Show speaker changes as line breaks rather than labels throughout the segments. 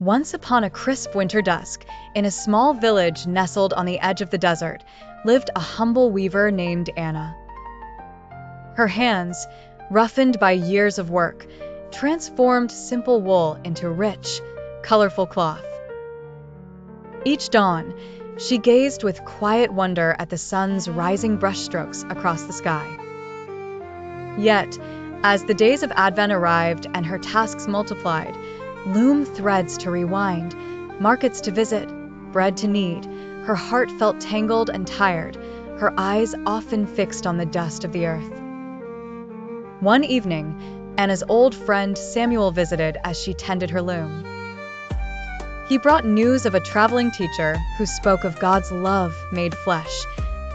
Once upon a crisp winter dusk, in a small village nestled on the edge of the desert, lived a humble weaver named Anna. Her hands, roughened by years of work, transformed simple wool into rich, colorful cloth. Each dawn, she gazed with quiet wonder at the sun's rising brushstrokes across the sky. Yet, as the days of Advent arrived and her tasks multiplied, loom threads to rewind, markets to visit, bread to knead, her heart felt tangled and tired, her eyes often fixed on the dust of the earth. One evening, Anna's old friend Samuel visited as she tended her loom. He brought news of a traveling teacher who spoke of God's love made flesh,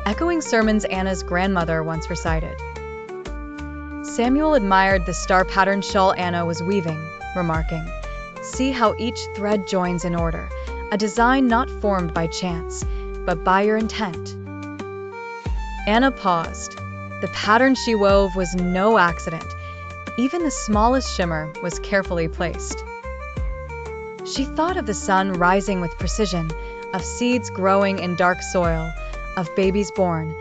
echoing sermons Anna's grandmother once recited. Samuel admired the star-patterned shawl Anna was weaving, remarking, "See how each thread joins in order, a design not formed by chance, but by your intent." Anna paused. The pattern she wove was no accident. Even the smallest shimmer was carefully placed. She thought of the sun rising with precision, of seeds growing in dark soil, of babies born,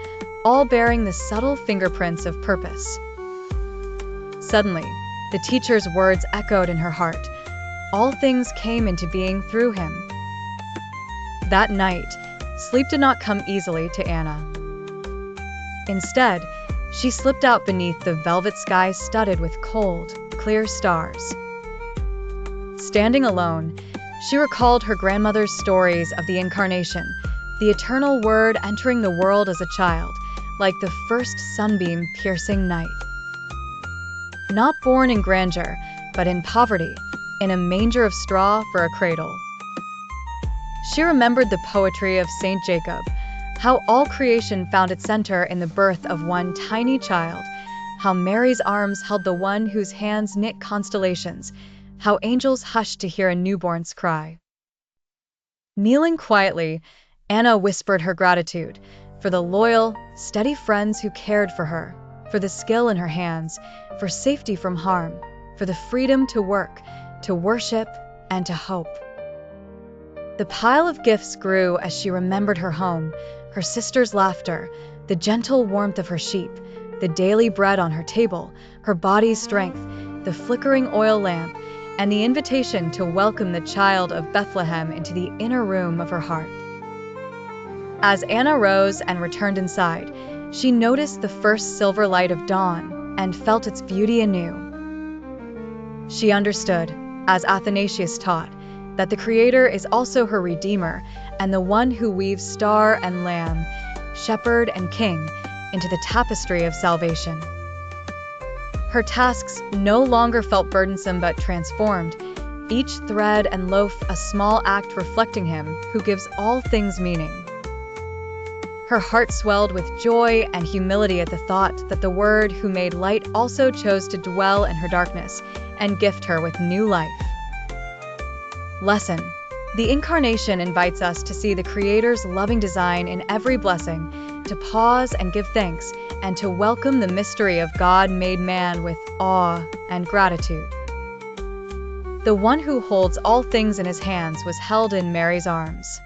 all bearing the subtle fingerprints of purpose. Suddenly, the teacher's words echoed in her heart. All things came into being through him. That night, sleep did not come easily to Anna. Instead, she slipped out beneath the velvet sky studded with cold, clear stars. Standing alone, she recalled her grandmother's stories of the Incarnation, the eternal Word entering the world as a child, like the first sunbeam piercing night. Not born in grandeur, but in poverty, in a manger of straw for a cradle. She remembered the poetry of Saint Jacob, how all creation found its center in the birth of one tiny child, how Mary's arms held the one whose hands knit constellations, how angels hushed to hear a newborn's cry. Kneeling quietly, Anna whispered her gratitude for the loyal, steady friends who cared for her, for the skill in her hands, for safety from harm, for the freedom to work, to worship, and to hope. The pile of gifts grew as she remembered her home, her sister's laughter, the gentle warmth of her sheep, the daily bread on her table, her body's strength, the flickering oil lamp, and the invitation to welcome the child of Bethlehem into the inner room of her heart. As Anna rose and returned inside, she noticed the first silver light of dawn and felt its beauty anew. She understood, as Athanasius taught, that the Creator is also her Redeemer and the one who weaves star and lamb, shepherd and king, into the tapestry of salvation. Her tasks no longer felt burdensome but transformed, each thread and loaf a small act reflecting Him who gives all things meaning. Her heart swelled with joy and humility at the thought that the Word who made light also chose to dwell in her darkness and gift her with new life. Lesson: the Incarnation invites us to see the Creator's loving design in every blessing, to pause and give thanks, and to welcome the mystery of God made man with awe and gratitude. The one who holds all things in his hands was held in Mary's arms.